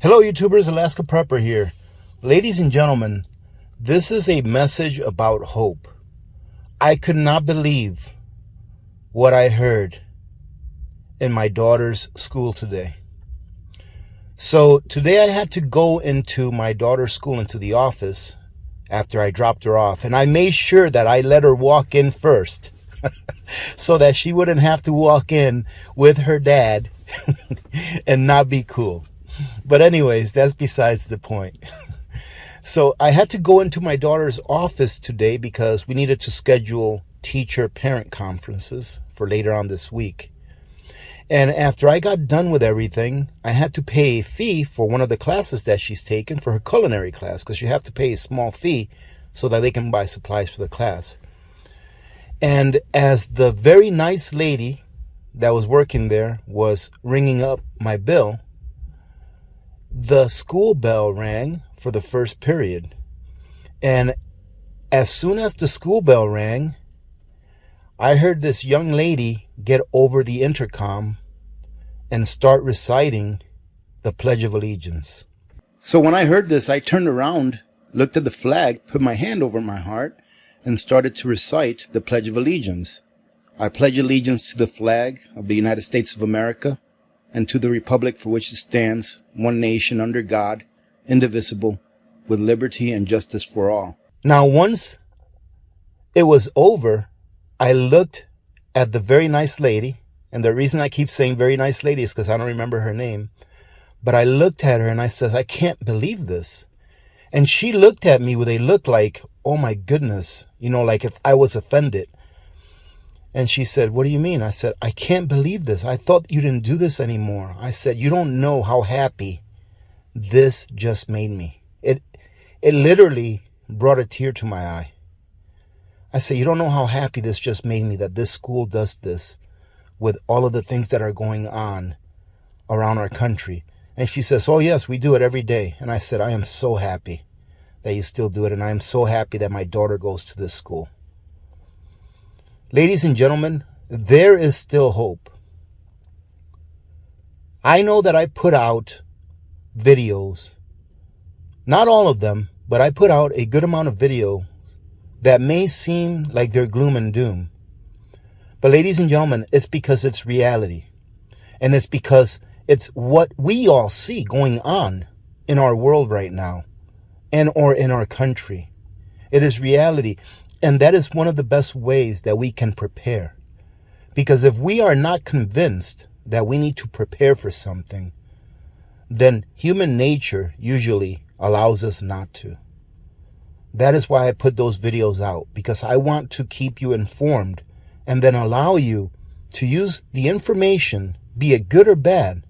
Hello YouTubers, Alaska Prepper here. Ladies and gentlemen, this is a message about hope. I could not believe what I heard in my daughter's school today. So today I had to go into my daughter's school, into the office, after I dropped her off. And I made sure that I let her walk in first so that she wouldn't have to walk in with her dad and not be cool. But anyways, that's besides the point. So I had to go into my daughter's office today because we needed to schedule teacher-parent conferences for later on this week. And after I got done with everything, I had to pay a fee for one of the classes that she's taken for her culinary class, because you have to pay a small fee so that they can buy supplies for the class. And as the very nice lady that was working there was ringing up my bill, the school bell rang for the first period. And as soon as the school bell rang, I heard this young lady get over the intercom and start reciting the Pledge of Allegiance. So when I heard this, I turned around, looked at the flag, put my hand over my heart, and started to recite the Pledge of Allegiance. I pledge allegiance to the flag of the United States of America and to the republic for which it stands, one nation under God, indivisible, with liberty and justice for all. Now, once it was over, I looked at the very nice lady, and the reason I keep saying very nice lady is because I don't remember her name, but I looked at her and I said, I can't believe this. And she looked at me with a look like, oh my goodness, like if I was offended. And she said, what do you mean? I said, I can't believe this. I thought you didn't do this anymore. I said, you don't know how happy this just made me. It literally brought a tear to my eye. I said, you don't know how happy this just made me, that this school does this with all of the things that are going on around our country. And she says, oh yes, we do it every day. And I said, I am so happy that you still do it. And I am so happy that my daughter goes to this school. Ladies and gentlemen, there is still hope. I know that I put out videos, not all of them, but I put out a good amount of videos that may seem like they're gloom and doom. But ladies and gentlemen, it's because it's reality. And it's because it's what we all see going on in our world right now or in our country. It is reality. And that is one of the best ways that we can prepare. Because if we are not convinced that we need to prepare for something, then human nature usually allows us not to. That is why I put those videos out, because I want to keep you informed and then allow you to use the information, be it good or bad,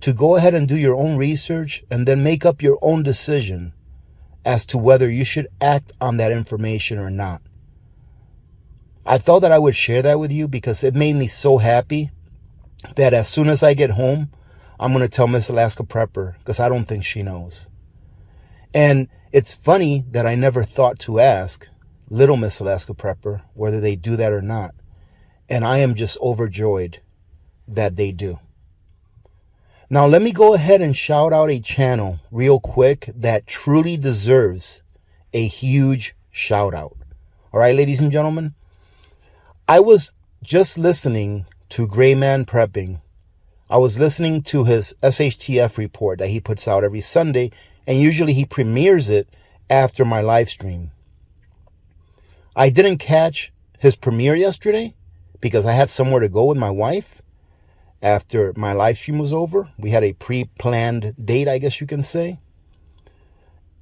to go ahead and do your own research and then make up your own decision as to whether you should act on that information or not. I thought that I would share that with you because it made me so happy that as soon as I get home, I'm going to tell Miss Alaska Prepper, because I don't think she knows. And it's funny that I never thought to ask little Miss Alaska Prepper whether they do that or not. And I am just overjoyed that they do. Now, let me go ahead and shout out a channel real quick that truly deserves a huge shout out. All right, ladies and gentlemen, I was just listening to Gray Man Prepping. I was listening to his SHTF report that he puts out every Sunday, and usually he premieres it after my live stream. I didn't catch his premiere yesterday because I had somewhere to go with my wife. After my live stream was over, we had a pre-planned date, I guess you can say.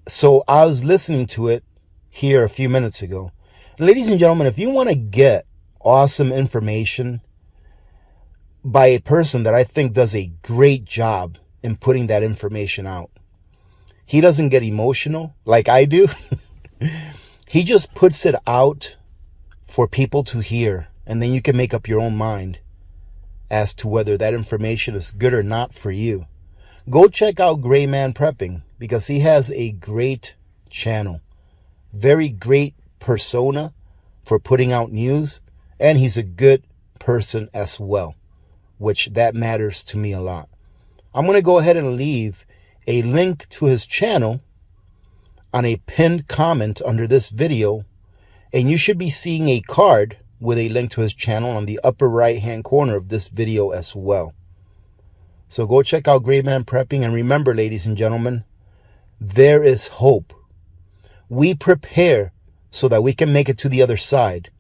So I was listening to it here a few minutes ago. Ladies and gentlemen, if you want to get awesome information by a person that I think does a great job in putting that information out, he doesn't get emotional like I do. He just puts it out for people to hear, and then you can make up your own mind as to whether that information is good or not for you. Go check out Gray Man Prepping, because he has a great channel, very great persona for putting out news, and he's a good person as well, which that matters to me a lot. I'm going to go ahead and leave a link to his channel on a pinned comment under this video, and you should be seeing a card with a link to his channel on the upper right hand corner of this video as well. So go check out Great Man Prepping, and remember, ladies and gentlemen, there is hope. We prepare so that we can make it to the other side,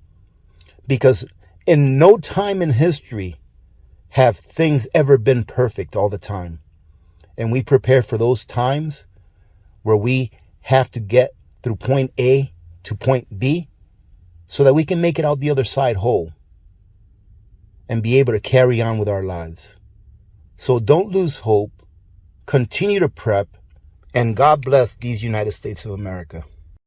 because in no time in history have things ever been perfect all the time. And we prepare for those times where we have to get through point A to point B so that we can make it out the other side whole and be able to carry on with our lives. So don't lose hope, continue to prep, and God bless these United States of America.